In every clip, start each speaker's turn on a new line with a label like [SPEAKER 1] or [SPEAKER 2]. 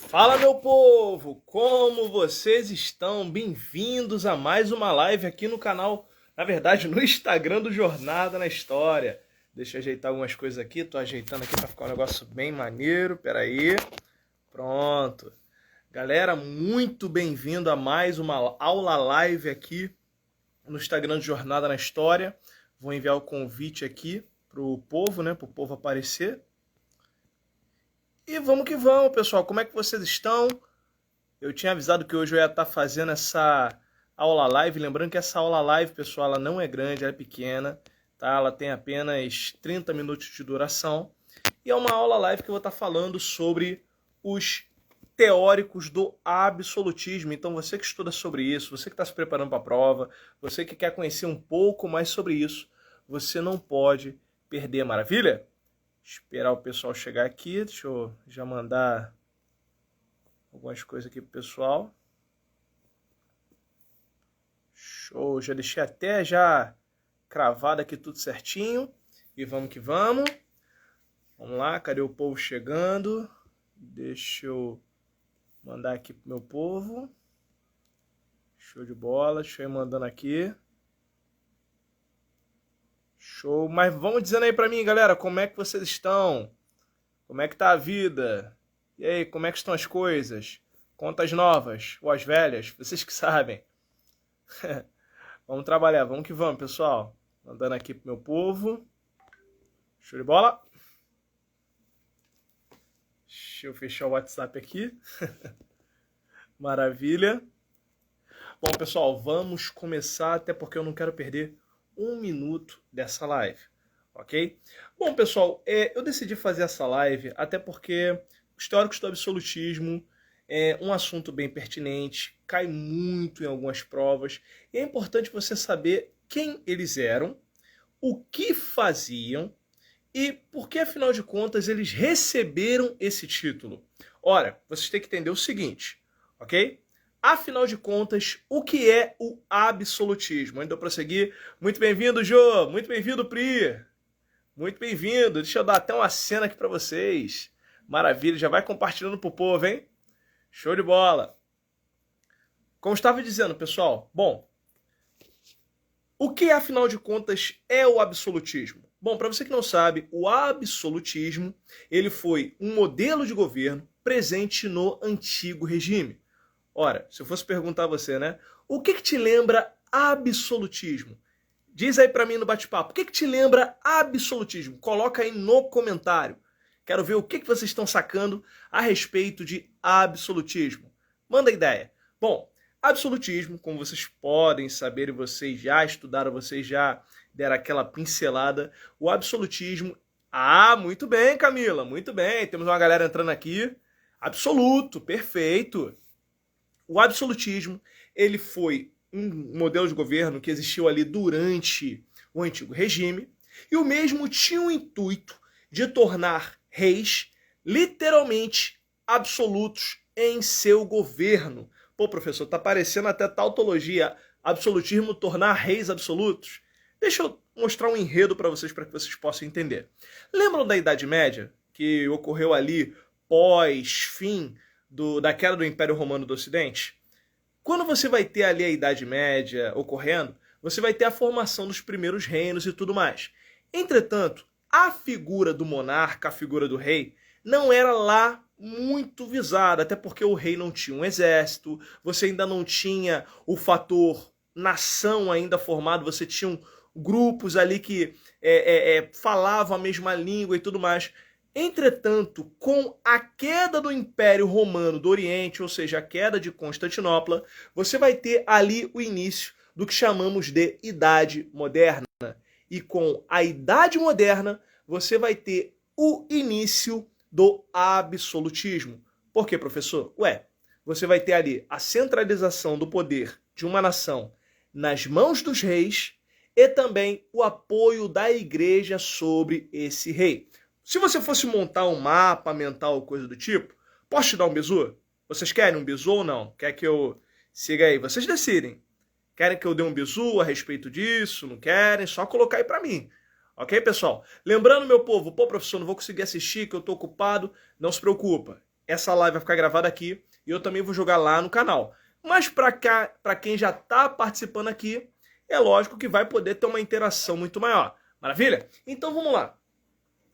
[SPEAKER 1] Fala, meu povo! Como vocês estão? Bem-vindos a mais uma live aqui no canal, na verdade, no Instagram do Jornada na História. Deixa eu ajeitar algumas coisas aqui, tô ajeitando aqui para ficar um negócio bem maneiro, peraí. Pronto. Galera, muito bem-vindo a mais uma aula live aqui no Instagram do Jornada na História. Vou enviar o convite aqui pro povo, né, pro povo aparecer. E vamos que vamos, pessoal. Como é que vocês estão? Eu tinha avisado que hoje eu ia estar fazendo essa aula live. Lembrando que essa aula live, pessoal, ela não é grande, ela é pequena, tá? Ela tem apenas 30 minutos de duração. E é uma aula live que eu vou estar falando sobre os teóricos do absolutismo. Então, você que estuda sobre isso, você que está se preparando para a prova, você que quer conhecer um pouco mais sobre isso, você não pode perder, maravilha? Esperar o pessoal chegar aqui. Deixa eu já mandar algumas coisas aqui pro pessoal. Show, já deixei até já cravado aqui tudo certinho. E vamos que vamos. Vamos lá, cadê o povo chegando? Deixa eu mandar aqui pro meu povo. Show de bola, deixa eu ir mandando aqui. Show, mas vamos dizendo aí pra mim, galera, como é que vocês estão? Como é que tá a vida? E aí, como é que estão as coisas? Contas novas ou as velhas? Vocês que sabem. Vamos trabalhar, vamos que vamos, pessoal. Mandando aqui pro meu povo. Show de bola. Deixa eu fechar o WhatsApp aqui. Maravilha. Bom, pessoal, vamos começar, até porque eu não quero perder um minuto dessa live, ok? Bom, pessoal, eu decidi fazer essa live até porque os teóricos do absolutismo é um assunto bem pertinente, cai muito em algumas provas, e é importante você saber quem eles eram, o que faziam e por que, afinal de contas, eles receberam esse título. Ora, vocês têm que entender o seguinte, ok? Afinal de contas, o que é o absolutismo? Ainda eu prosseguir. Muito bem-vindo, Jô. Muito bem-vindo, Pri. Muito bem-vindo. Deixa eu dar até uma cena aqui para vocês. Maravilha. Já vai compartilhando pro povo, hein? Show de bola. Como estava dizendo, pessoal, bom, o que, afinal de contas, é o absolutismo? Bom, para você que não sabe, o absolutismo ele foi um modelo de governo presente no antigo regime. Ora, se eu fosse perguntar a você, né? O que te lembra absolutismo? Diz aí pra mim no bate-papo. O que te lembra absolutismo? Coloca aí no comentário. Quero ver o que vocês estão sacando a respeito de absolutismo. Manda ideia. Bom, absolutismo, como vocês podem saber e vocês já estudaram, vocês já deram aquela pincelada, o absolutismo... Ah, muito bem, Camila, muito bem. Temos uma galera entrando aqui. Absoluto, perfeito. O absolutismo, ele foi um modelo de governo que existiu ali durante o antigo regime, e o mesmo tinha o intuito de tornar reis literalmente absolutos em seu governo. Pô, professor, tá parecendo até tautologia, absolutismo tornar reis absolutos? Deixa eu mostrar um enredo para vocês possam entender. Lembram da Idade Média, que ocorreu ali pós-fim da queda do Império Romano do Ocidente? Quando você vai ter ali a Idade Média ocorrendo, você vai ter a formação dos primeiros reinos e tudo mais. Entretanto, a figura do monarca, a figura do rei, não era lá muito visada, até porque o rei não tinha um exército, você ainda não tinha o fator nação ainda formado, você tinha grupos ali que falavam a mesma língua e tudo mais. Entretanto, com a queda do Império Romano do Oriente, ou seja, a queda de Constantinopla, você vai ter ali o início do que chamamos de Idade Moderna. E com a Idade Moderna, você vai ter o início do absolutismo. Por quê, professor? Ué, você vai ter ali a centralização do poder de uma nação nas mãos dos reis e também o apoio da igreja sobre esse rei. Se você fosse montar um mapa mental ou coisa do tipo, posso te dar um bizu? Vocês querem um bizu ou não? Quer que eu siga aí? Vocês decidem. Querem que eu dê um bizu a respeito disso? Não querem? Só colocar aí pra mim. Ok, pessoal? Lembrando, meu povo, pô, professor, não vou conseguir assistir, que eu tô ocupado. Não se preocupa. essa live vai ficar gravada aqui e eu também vou jogar lá no canal. Mas para quem já está participando aqui, é lógico que vai poder ter uma interação muito maior. Maravilha? Então vamos lá.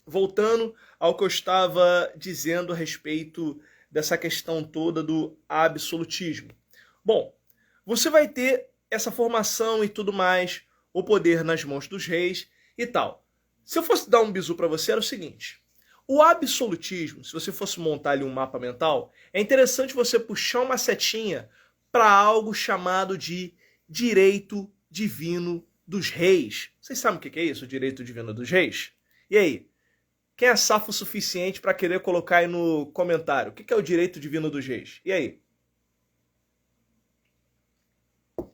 [SPEAKER 1] Voltando ao que eu estava dizendo a respeito dessa questão toda do absolutismo. Bom, você vai ter essa formação e tudo mais, o poder nas mãos dos reis e tal. Se eu fosse dar um bizu para você, era o seguinte. O absolutismo, se você fosse montar ali um mapa mental, é interessante você puxar uma setinha para algo chamado de direito divino dos reis. Vocês sabem o que é isso, o direito divino dos reis? E aí? Quem é safo o suficiente para querer colocar aí no comentário? O que é o direito divino dos reis? E aí? O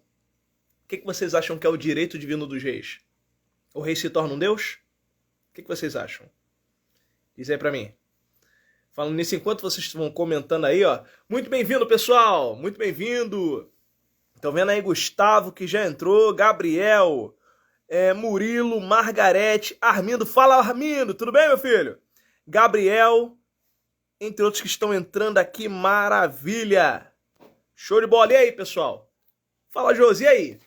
[SPEAKER 1] que vocês acham que é o direito divino dos reis? O rei se torna um deus? O que vocês acham? Diz aí pra mim. Falando nisso, enquanto vocês estão comentando aí, ó. Muito bem-vindo, pessoal! Muito bem-vindo! Estão vendo aí Gustavo, que já entrou, Gabriel, Murilo, Margarete, Armindo. Fala, Armindo! Tudo bem, meu filho? Gabriel, entre outros que estão entrando aqui. Maravilha! Show de bola! E aí, pessoal? Fala, Josi, e aí?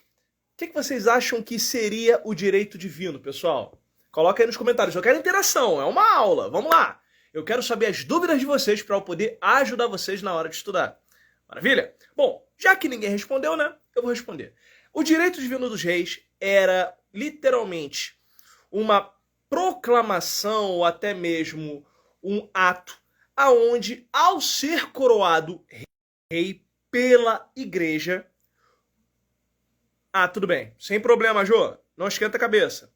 [SPEAKER 1] O que vocês acham que seria o direito divino, pessoal? Coloca aí nos comentários. Eu quero interação, é uma aula. Vamos lá. Eu quero saber as dúvidas de vocês para eu poder ajudar vocês na hora de estudar. Maravilha? Bom, já que ninguém respondeu, né? Eu vou responder. O direito divino dos reis era literalmente uma proclamação ou até mesmo um ato aonde, ao ser coroado rei pela igreja... Ah, tudo bem. Sem problema, Jô. Não esquenta a cabeça.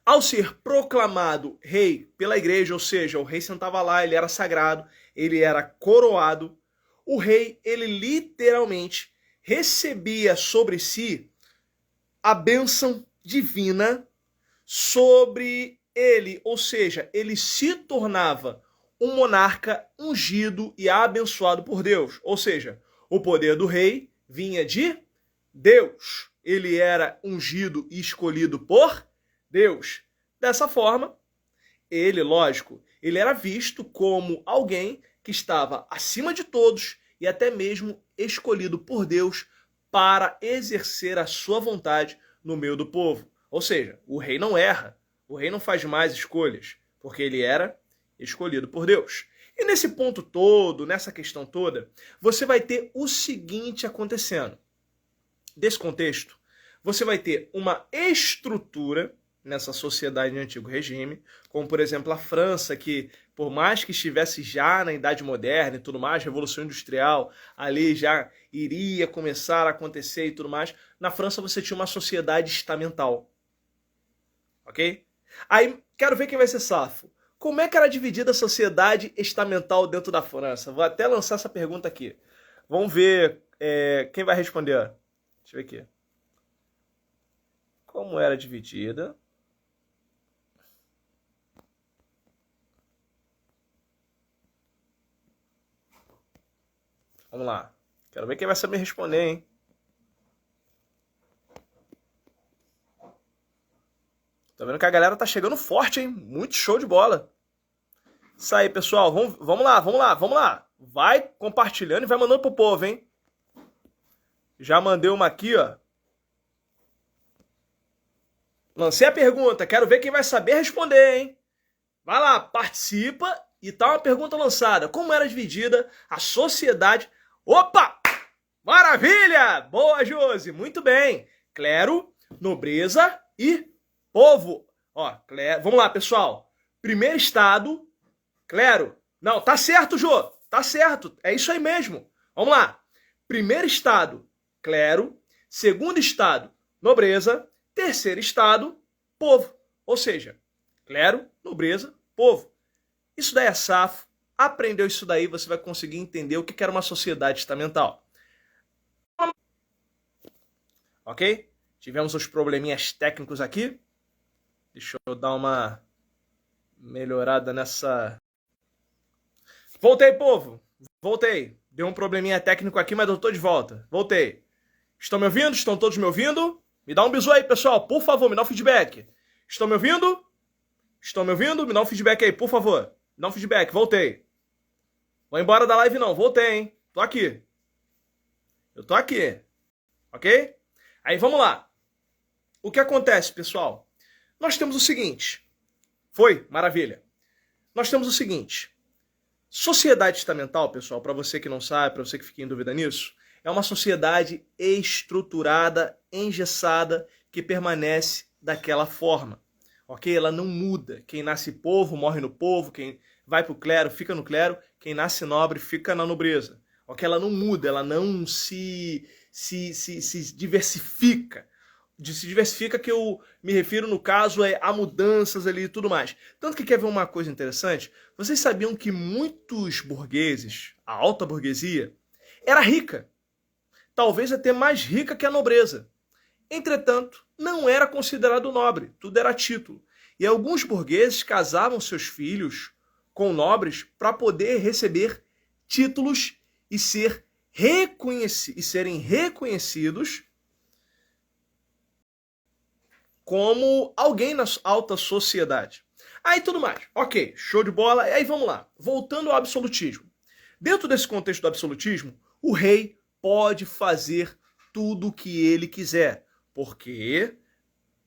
[SPEAKER 1] Ao ser proclamado rei pela igreja, ou seja, o rei sentava lá, ele era sagrado, ele era coroado, o rei, ele literalmente recebia sobre si a bênção divina sobre ele, ou seja, ele se tornava um monarca ungido e abençoado por Deus, ou seja, o poder do rei vinha de Deus, ele era ungido e escolhido por Deus. Dessa forma, ele, lógico, ele era visto como alguém que estava acima de todos e até mesmo escolhido por Deus para exercer a sua vontade no meio do povo. Ou seja, o rei não erra, o rei não faz mais escolhas, porque ele era escolhido por Deus. E nesse ponto todo, nessa questão toda, você vai ter o seguinte acontecendo. Desse contexto, você vai ter uma estrutura nessa sociedade de antigo regime, como por exemplo a França, que por mais que estivesse já na Idade Moderna e tudo mais, Revolução Industrial, ali já iria começar a acontecer e tudo mais, na França você tinha uma sociedade estamental. Ok? Aí, quero ver quem vai ser safo. Como é que era dividida a sociedade estamental dentro da França? Vou até lançar essa pergunta aqui. Vamos ver quem vai responder. Deixa eu ver aqui. Como era dividida? Vamos lá. Quero ver quem vai saber responder, hein? Tá vendo que a galera tá chegando forte, hein? Muito show de bola. Isso aí, pessoal. Vamos lá, vamos lá, vamos lá. Vai compartilhando e vai mandando pro povo, hein? Já mandei uma aqui, ó. Lancei a pergunta. Quero ver quem vai saber responder, hein? Vai lá, participa e tá uma pergunta lançada. Como era dividida a sociedade... Opa! Maravilha! Boa, Josi. Muito bem. Clero, nobreza e povo. Ó, clero. Vamos lá, pessoal. Primeiro estado, clero. Não, tá certo, Jô. Tá certo. É isso aí mesmo. Vamos lá. Primeiro estado, clero. Segundo estado, nobreza. Terceiro estado, povo. Ou seja, clero, nobreza, povo. Isso daí é safo. Aprendeu isso daí, você vai conseguir entender o que era uma sociedade estamental. Ok? Tivemos uns probleminhas técnicos aqui. Deixa eu dar uma melhorada nessa... Voltei, povo. Voltei. Deu um probleminha técnico aqui, mas eu tô de volta. Voltei. Estão me ouvindo? Estão todos me ouvindo? Me dá um bisu aí, pessoal. Por favor, me dá um feedback. Estão me ouvindo? Estão me ouvindo? Me dá um feedback aí, por favor. Me dá um feedback. Voltei. Vou embora da live não, voltei, hein? Tô aqui. Eu tô aqui, ok? Aí vamos lá. O que acontece, pessoal? Nós temos o seguinte. Foi? Maravilha. Nós temos o seguinte. Sociedade estamental, pessoal, para você que não sabe, para você que fica em dúvida nisso, é uma sociedade estruturada, engessada, que permanece daquela forma. Ok? Ela não muda. Quem nasce povo, morre no povo. Quem vai para o clero, fica no clero. Quem nasce nobre, fica na nobreza. Ok? Ela não muda, ela não se diversifica. De se diversifica que eu me refiro, no caso, a mudanças ali e tudo mais. Tanto que quer ver uma coisa interessante? Vocês sabiam que muitos burgueses, a alta burguesia, era rica. Talvez até mais rica que a nobreza. Entretanto, não era considerado nobre, tudo era título. E alguns burgueses casavam seus filhos com nobres para poder receber títulos e serem reconhecidos como alguém na alta sociedade. Aí tudo mais. Ok, show de bola. E aí vamos lá. Voltando ao absolutismo. Dentro desse contexto do absolutismo, o rei pode fazer tudo o que ele quiser. Porque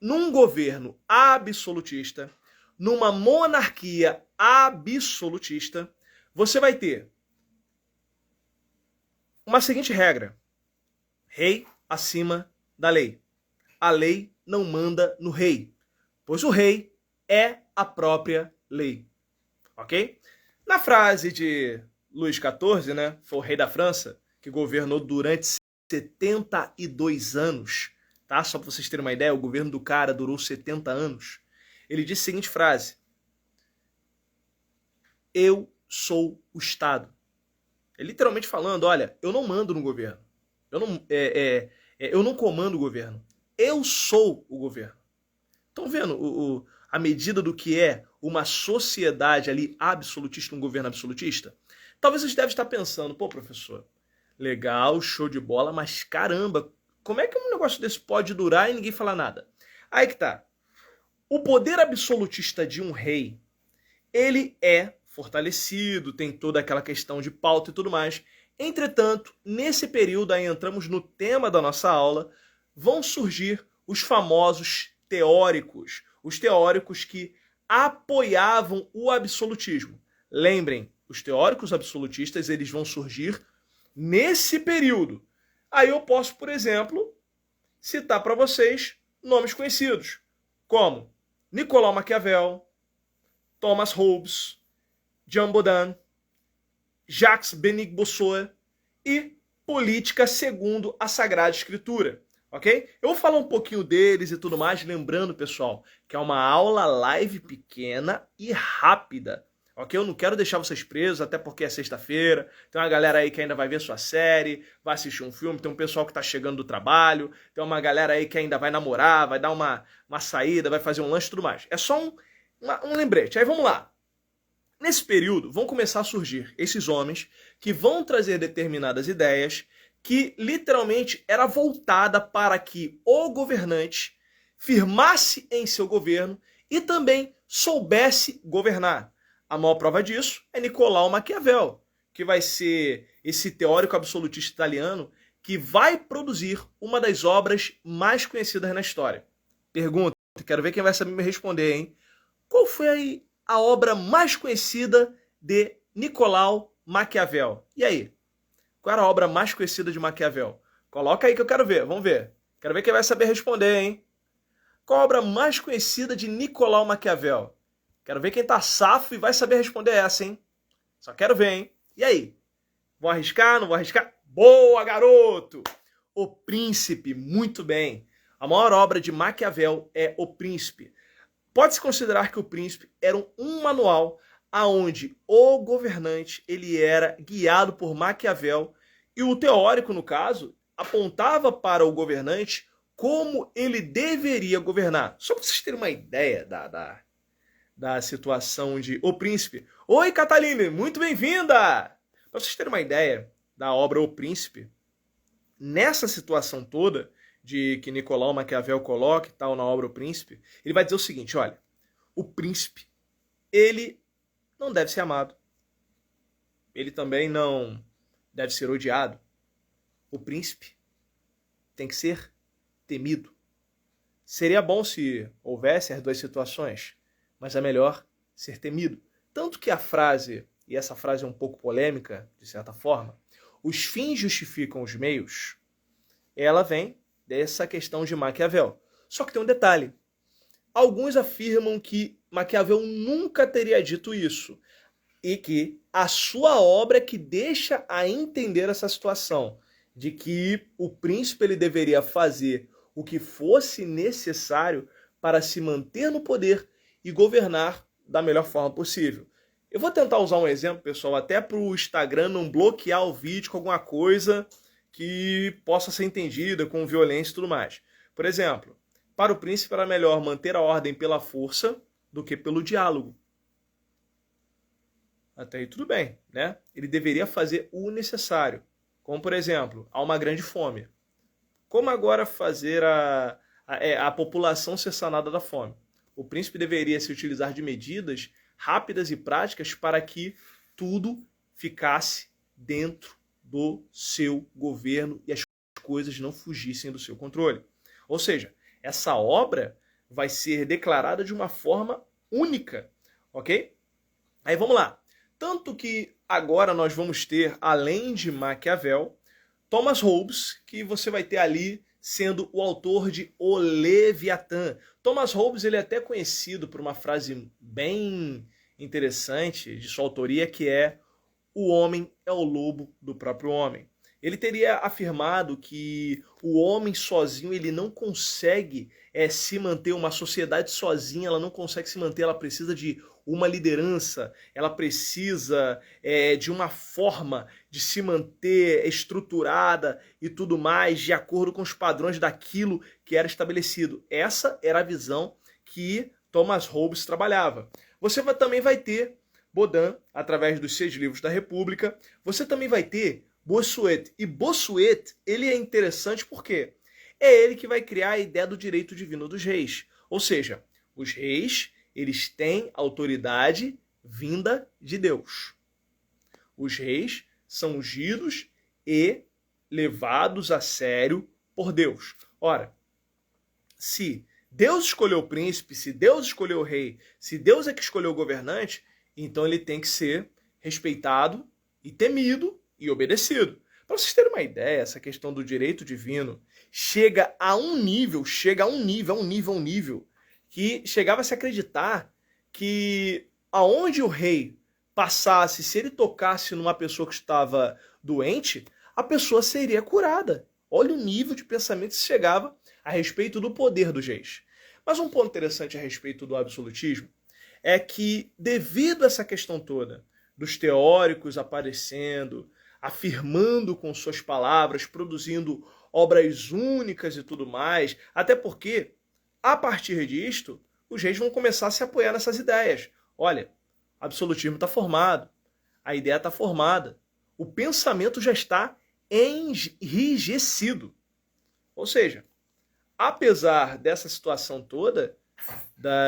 [SPEAKER 1] num governo absolutista, numa monarquia absolutista, você vai ter uma seguinte regra: rei acima da lei. A lei não manda no rei, pois o rei é a própria lei. Ok? Na frase de Luís XIV, né, foi o rei da França, que governou durante 72 anos, tá? Só para vocês terem uma ideia, o governo do cara durou 70 anos. Ele disse a seguinte frase: eu sou o Estado. É literalmente falando, olha, eu não mando no governo. Eu não comando o governo. Eu sou o governo. Estão vendo a medida do que é uma sociedade ali absolutista, um governo absolutista? Talvez vocês devem estar pensando, pô, professor, legal, show de bola, mas caramba, como é que um negócio desse pode durar e ninguém falar nada? Aí que tá. O poder absolutista de um rei, ele é fortalecido, tem toda aquela questão de pauta e tudo mais. Entretanto, nesse período, aí entramos no tema da nossa aula, vão surgir os famosos teóricos, os teóricos que apoiavam o absolutismo. Lembrem, os teóricos absolutistas, eles vão surgir nesse período. Aí eu posso, por exemplo, citar para vocês nomes conhecidos, como Nicolau Maquiavel, Thomas Hobbes, Jean Bodin, Jacques Benigne Bossuet e Política segundo a Sagrada Escritura. Ok? Eu vou falar um pouquinho deles e tudo mais, lembrando, pessoal, que é uma aula live pequena e rápida. Ok? Eu não quero deixar vocês presos, até porque é sexta-feira. Tem uma galera aí que ainda vai ver sua série, vai assistir um filme, tem um pessoal que está chegando do trabalho, tem uma galera aí que ainda vai namorar, vai dar uma saída, vai fazer um lanche e tudo mais. É só um lembrete. Aí vamos lá. Nesse período vão começar a surgir esses homens que vão trazer determinadas ideias que literalmente era voltada para que o governante firmasse em seu governo e também soubesse governar. A maior prova disso é Nicolau Maquiavel, que vai ser esse teórico absolutista italiano que vai produzir uma das obras mais conhecidas na história. Pergunta, quero ver quem vai saber me responder, hein? Qual foi a obra mais conhecida de Nicolau Maquiavel? E aí? Qual era a obra mais conhecida de Maquiavel? Coloca aí que eu quero ver, vamos ver. Quero ver quem vai saber responder, hein? Qual a obra mais conhecida de Nicolau Maquiavel? Quero ver quem tá safo e vai saber responder essa, hein? Só quero ver, hein? E aí? Vou arriscar, não vou arriscar? Boa, garoto! O Príncipe, muito bem. A maior obra de Maquiavel é O Príncipe. Pode-se considerar que O Príncipe era um manual aonde o governante ele era guiado por Maquiavel e o teórico, no caso, apontava para o governante como ele deveria governar. Só para vocês terem uma ideia da situação de O Príncipe. Oi, Cataline, muito bem-vinda! Para vocês terem uma ideia da obra O Príncipe, nessa situação toda de que Nicolau Maquiavel coloca e tal na obra O Príncipe, ele vai dizer o seguinte, olha, o príncipe, ele não deve ser amado. ele também não deve ser odiado. O príncipe tem que ser temido. Seria bom se houvesse as duas situações, mas é melhor ser temido. Tanto que a frase, e essa frase é um pouco polêmica, de certa forma, os fins justificam os meios, ela vem dessa questão de Maquiavel. Só que tem um detalhe. Alguns afirmam que Maquiavel nunca teria dito isso e que a sua obra é que deixa a entender essa situação de que o príncipe ele deveria fazer o que fosse necessário para se manter no poder e governar da melhor forma possível. Eu vou tentar usar um exemplo, pessoal, até para o Instagram não bloquear o vídeo com alguma coisa que possa ser entendida com violência e tudo mais. Por exemplo, para o príncipe era melhor manter a ordem pela força do que pelo diálogo. Até aí tudo bem, né? Ele deveria fazer o necessário. Como, por exemplo, há uma grande fome. Como agora fazer a população ser sanada da fome? O príncipe deveria se utilizar de medidas rápidas e práticas para que tudo ficasse dentro do seu governo e as coisas não fugissem do seu controle. Ou seja, essa obra vai ser declarada de uma forma única, ok? Aí vamos lá. Tanto que agora nós vamos ter, além de Maquiavel, Thomas Hobbes, que você vai ter ali sendo o autor de O Leviatã. Thomas Hobbes ele é até conhecido por uma frase bem interessante de sua autoria, que é: o homem é o lobo do próprio homem. Ele teria afirmado que o homem sozinho ele não consegue se manter, uma sociedade sozinha ela não consegue se manter, ela precisa de uma liderança, ela precisa de uma forma de se manter estruturada e tudo mais, de acordo com os padrões daquilo que era estabelecido. Essa era a visão que Thomas Hobbes trabalhava. Você também vai ter Baudin, através dos 6 livros da República. Você também vai ter Bossuet. E Bossuet, ele é interessante porque é ele que vai criar a ideia do direito divino dos reis. Ou seja, os reis, eles têm autoridade vinda de Deus. Os reis são ungidos e levados a sério por Deus. Ora, se Deus escolheu o príncipe, se Deus escolheu o rei, se Deus é que escolheu o governante, então ele tem que ser respeitado e temido e obedecido. Para vocês terem uma ideia, essa questão do direito divino chega a um nível, que chegava a se acreditar que aonde o rei passasse, se ele tocasse numa pessoa que estava doente, a pessoa seria curada. Olha o nível de pensamento que se chegava a respeito do poder dos reis. Mas um ponto interessante a respeito do absolutismo é que, devido a essa questão toda, dos teóricos aparecendo, afirmando com suas palavras, produzindo obras únicas e tudo mais, até porque, a partir disto, os reis vão começar a se apoiar nessas ideias. Olha, o absolutismo está formado, a ideia está formada, o pensamento já está enrijecido. Ou seja, apesar dessa situação toda,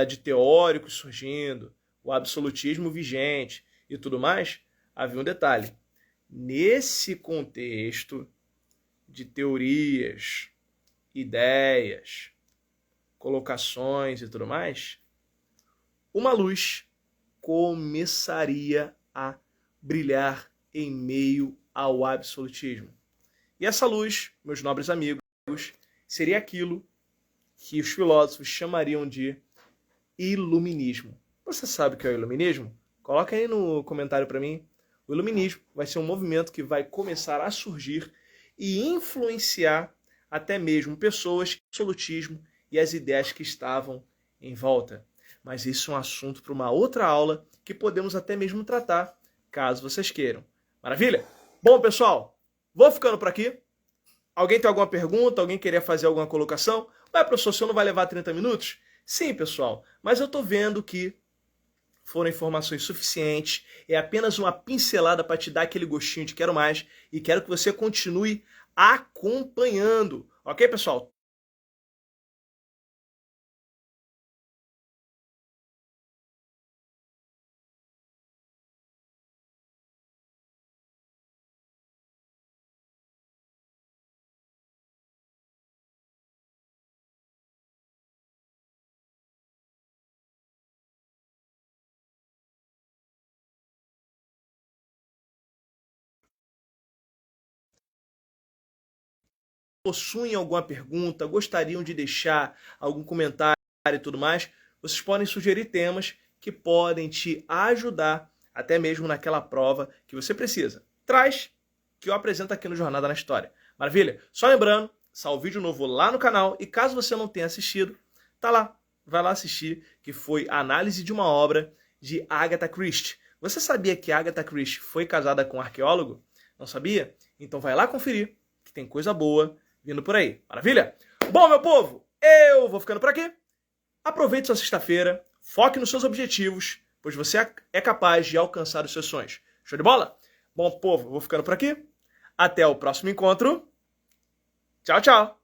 [SPEAKER 1] de teóricos surgindo, o absolutismo vigente e tudo mais, havia um detalhe. Nesse contexto de teorias, ideias, colocações e tudo mais, uma luz começaria a brilhar em meio ao absolutismo. E essa luz, meus nobres amigos, seria aquilo que os filósofos chamariam de iluminismo. Você sabe o que é o iluminismo? Coloca aí no comentário para mim. O iluminismo vai ser um movimento que vai começar a surgir e influenciar até mesmo pessoas, absolutismo e as ideias que estavam em volta. Mas isso é um assunto para uma outra aula que podemos até mesmo tratar, caso vocês queiram. Maravilha? Bom, pessoal, vou ficando por aqui. Alguém tem alguma pergunta? Alguém queria fazer alguma colocação? Ué, professor, o senhor não vai levar 30 minutos? Sim, pessoal, mas eu estou vendo que foram informações suficientes, é apenas uma pincelada para te dar aquele gostinho de quero mais e quero que você continue acompanhando. Ok, pessoal? possuem alguma pergunta, gostariam de deixar algum comentário e tudo mais, vocês podem sugerir temas que podem te ajudar até mesmo naquela prova que você precisa. Traz, que eu apresento aqui no Jornada na História. Maravilha? Só lembrando, sai o vídeo novo lá no canal e caso você não tenha assistido, tá lá, vai lá assistir, que foi a análise de uma obra de Agatha Christie. Você sabia que Agatha Christie foi casada com um arqueólogo? Não sabia? Então vai lá conferir, que tem coisa boa vindo por aí. Maravilha? Bom, meu povo, eu vou ficando por aqui. Aproveite sua sexta-feira, foque nos seus objetivos, pois você é capaz de alcançar os seus sonhos. Show de bola? Bom, povo, eu vou ficando por aqui. Até o próximo encontro. Tchau, tchau.